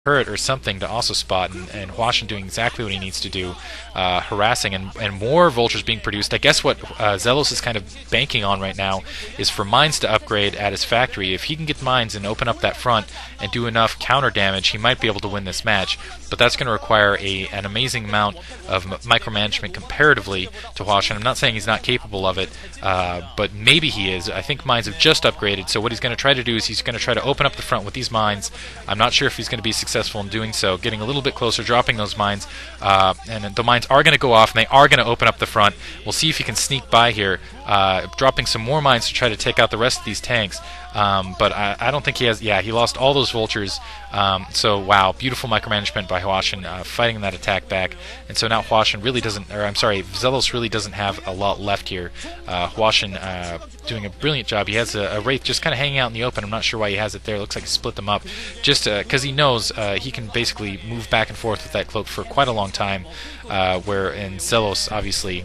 turret or something to also spot, and Hwasin doing exactly what he needs to do, harassing, and more vultures being produced. I guess what Xellos is kind of banking on right now is for mines to upgrade at his factory. If he can get mines and open up that front and do enough counter damage, he might be able to win this match, but that's going to require an amazing amount of micromanagement comparatively to Hwasin. I'm not saying he's not capable of it, but maybe he is. I think mines have just upgraded, so what he's going to try to do is he's going to try to open up the front with these mines. I'm not sure if he's going to be successful in doing so, getting a little bit closer, dropping those mines, and the mines are going to go off, and they are going to open up the front. We'll see if he can sneak by here, dropping some more mines to try to take out the rest of these tanks. But I don't think he has. Yeah, he lost all those vultures. So wow, beautiful micromanagement by Hwasin, fighting that attack back. And so now Hwasin really doesn't, or I'm sorry, Xellos really doesn't have a lot left here. Hwasin doing a brilliant job. He has a Wraith just kind of hanging out in the open. I'm not sure why he has it there. It looks like he split them up, just because he knows he can basically move back and forth with that cloak for quite a long time. Where in Xellos, obviously,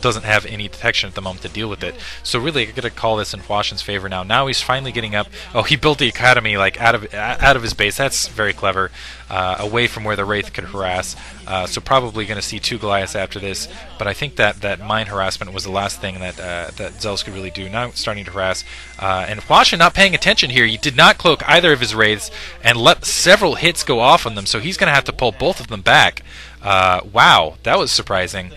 doesn't have any detection at the moment to deal with it. So really, I'm gonna call this in Hwasin's favor now. Now he's finally getting up. Oh, he built the academy like out of his base. That's very clever. Away from where the Wraith could harass. So probably gonna see 2 Goliaths after this. But I think that mine harassment was the last thing that Xellos could really do. Now starting to harass. And Hwasin not paying attention here. He did not cloak either of his Wraiths and let several hits go off on them. So he's gonna have to pull both of them back. Wow, that was surprising.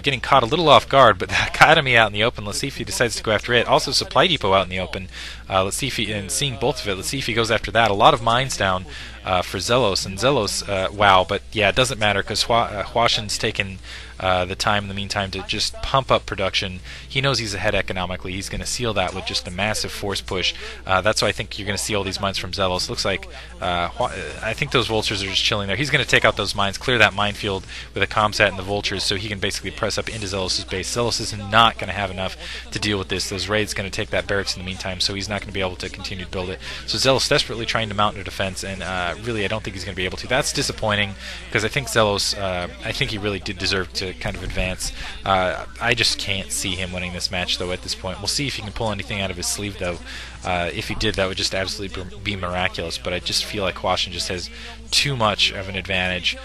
Getting caught a little off guard, but the Academy out in the open. Let's see if he decides to go after it. Also, Supply Depot out in the open. Let's see if he, and seeing both of it, let's see if he goes after that. A lot of mines down for Xellos, and Xellos, wow, but yeah, it doesn't matter because Hwasin's taken the time in the meantime to just pump up production. He knows he's ahead economically. He's going to seal that with just a massive force push. That's why I think you're going to see all these mines from Xellos. Looks like I think those vultures are just chilling there. He's going to take out those mines, clear that minefield with a comsat and the vultures, so he can basically press up into Xellos' base. Xellos is not going to have enough to deal with this. Those raids going to take that barracks in the meantime, so he's not going to be able to continue to build it. So Xellos desperately trying to mount a defense, and really I don't think he's going to be able to. That's disappointing because I think Xellos, I think he really did deserve to kind of advance. I just can't see him winning this match though at this point. We'll see if he can pull anything out of his sleeve though. If he did, that would just absolutely be miraculous, but I just feel like Hwasin just has too much of an advantage.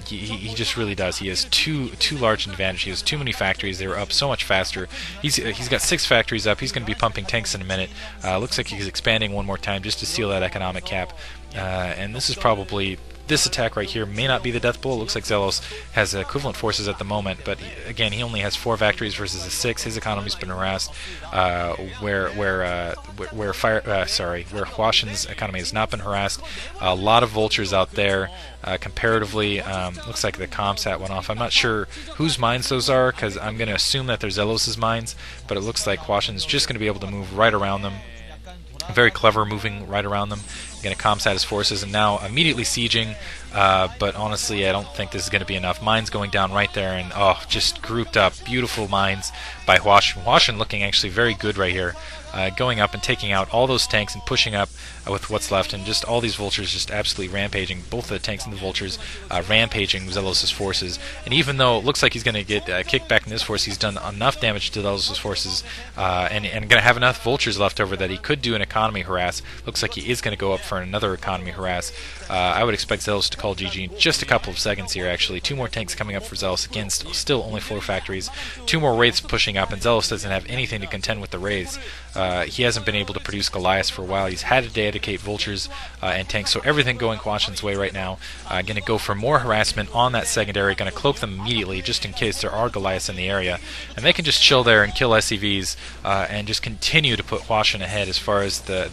He just really does. He has too large an advantage. He has too many factories. They were up so much faster. He's got 6 factories up. He's going to be pumping tanks in a minute. Looks like he's expanding one more time just to seal that economic cap. And this is probably... This attack right here may not be the death blow. It looks like Xellos has equivalent forces at the moment, but again, he only has 4 factories versus a 6. His economy's been harassed. Where Hwasin's economy has not been harassed. A lot of vultures out there. Comparatively, looks like the comsat went off. I'm not sure whose mines those are, because I'm going to assume that they're Xellos' mines, but it looks like Hwasin's just going to be able to move right around them. Very clever moving right around them. Going to comsat his forces and now immediately sieging, but honestly I don't think this is going to be enough. Mines going down right there, and oh, just grouped up. Beautiful mines by Hwasin. Hwasin looking actually very good right here. Going up and taking out all those tanks and pushing up with what's left, and just all these vultures just absolutely rampaging. Both the tanks and the vultures rampaging Xellos' forces. And even though it looks like he's going to get kicked back in his force, he's done enough damage to Xellos' forces and going to have enough vultures left over that he could do an economy harass. Looks like he is going to go up for another economy harass. I would expect Xellos to call GG in just a couple of seconds here, actually. 2 more tanks coming up for Xellos. Again, still only 4 factories. 2 more Wraiths pushing up, and Xellos doesn't have anything to contend with the Wraiths. He hasn't been able to produce Goliaths for a while. He's had to dedicate vultures and tanks, so everything going Hwasin's way right now. Going to go for more harassment on that secondary. Going to cloak them immediately, just in case there are Goliaths in the area. And they can just chill there and kill SCVs and just continue to put Hwasin ahead as far as the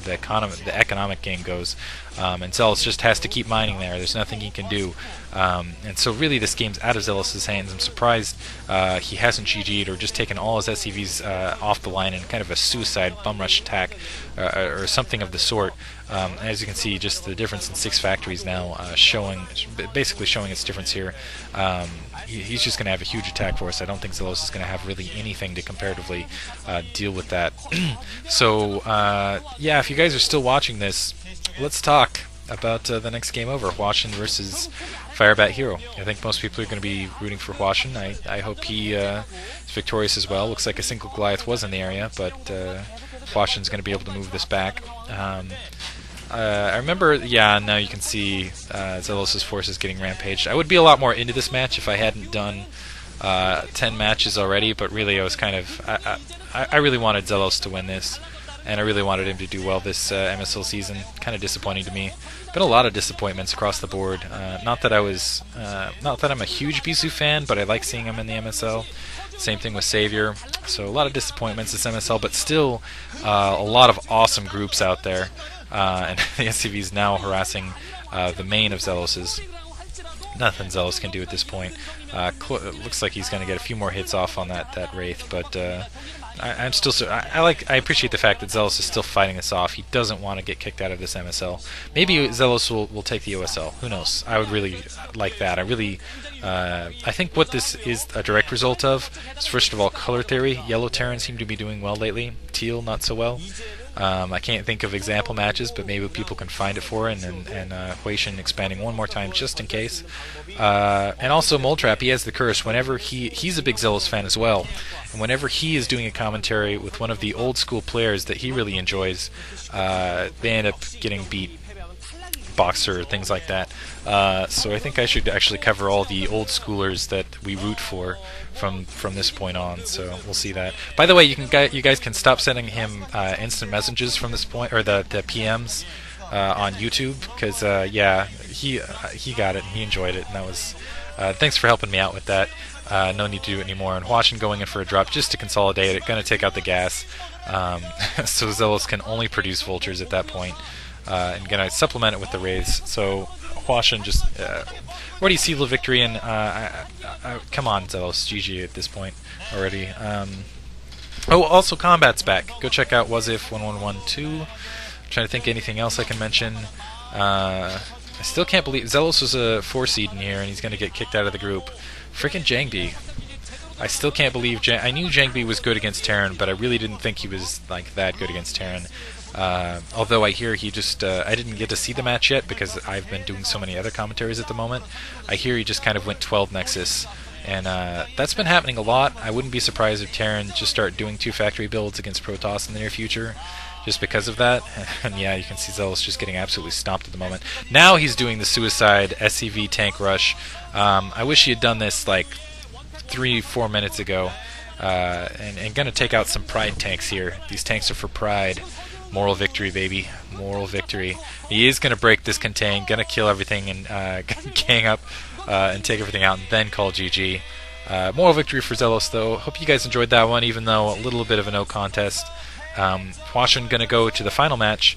economic game goes. And Xellos just has to keep mining there. There's nothing he can do. And so really this game's out of Xellos' hands. I'm surprised he hasn't GG'd or just taken all his SCVs off the line in kind of a suicide bum rush attack or something of the sort. As you can see, just the difference in 6 factories now basically showing its difference here. He's just going to have a huge attack force. I don't think Xellos is going to have really anything to comparatively deal with that. So yeah, if you guys are still watching this, let's talk about the next game over, Hwasin versus Firebat Hero. I think most people are going to be rooting for Hwasin. I hope he is victorious as well. Looks like a single Goliath was in the area, but Hwasin's going to be able to move this back. I remember, yeah, now you can see Xellos' forces getting rampaged. I would be a lot more into this match if I hadn't done 10 matches already, but really I was kind of... I really wanted Xellos to win this, and I really wanted him to do well this MSL season. Kind of disappointing to me. Been a lot of disappointments across the board. Not that I'm a huge Bisu fan, but I like seeing him in the MSL. Same thing with Savior. So a lot of disappointments this MSL, but still a lot of awesome groups out there. And the SCV is now harassing the main of Xellos's. Nothing Xellos can do at this point. It looks like he's going to get a few more hits off on that Wraith, but I'm still I appreciate the fact that Xellos is still fighting this off. He doesn't want to get kicked out of this MSL. Maybe Xellos will take the OSL. Who knows? I would really like that. I think what this is a direct result of is, first of all, color theory. Yellow Terran seem to be doing well lately. Teal, not so well. I can't think of example matches, but maybe people can find it for it, and Hwasin expanding one more time just in case. And also Moldtrap, he has the curse. Whenever he's a big Xellos fan as well, and whenever he is doing a commentary with one of the old school players that he really enjoys, they end up getting beat. Boxer, things like that. So I think I should actually cover all the old schoolers that we root for from this point on. So we'll see that. By the way, you guys can stop sending him instant messages from this point, or the PMs on YouTube, because yeah, he got it and he enjoyed it, and that was thanks for helping me out with that. No need to do it anymore. And Hwasin going in for a drop just to consolidate it, going to take out the gas, so Xellos can only produce vultures at that point. And gonna supplement it with the Wraiths. So Hwasin just already sealed a victory, and come on, Xellos, GG at this point already. Oh, also Combat's back. Go check out wasif1112. Trying to think anything else I can mention. I still can't believe Xellos was a 4 seed in here, and he's gonna get kicked out of the group. Freaking Jangbi. I still can't believe I knew Jangbi was good against Terran, but I really didn't think he was like that good against Terran. Although I hear he just, I didn't get to see the match yet because I've been doing so many other commentaries at the moment. I hear he just kind of went 12 Nexus, and that's been happening a lot. I wouldn't be surprised if Terran just start doing 2 factory builds against Protoss in the near future, just because of that. And yeah, you can see Xellos just getting absolutely stomped at the moment. Now he's doing the suicide SCV tank rush. I wish he had done this like 3-4 minutes ago, and gonna take out some Pride tanks here. These tanks are for Pride. Moral victory, baby. Moral victory. He is going to break this contain, going to kill everything and gang up and take everything out and then call GG. Moral victory for Xellos, though. Hope you guys enjoyed that one, even though a little bit of a no contest. Hwasin going to go to the final match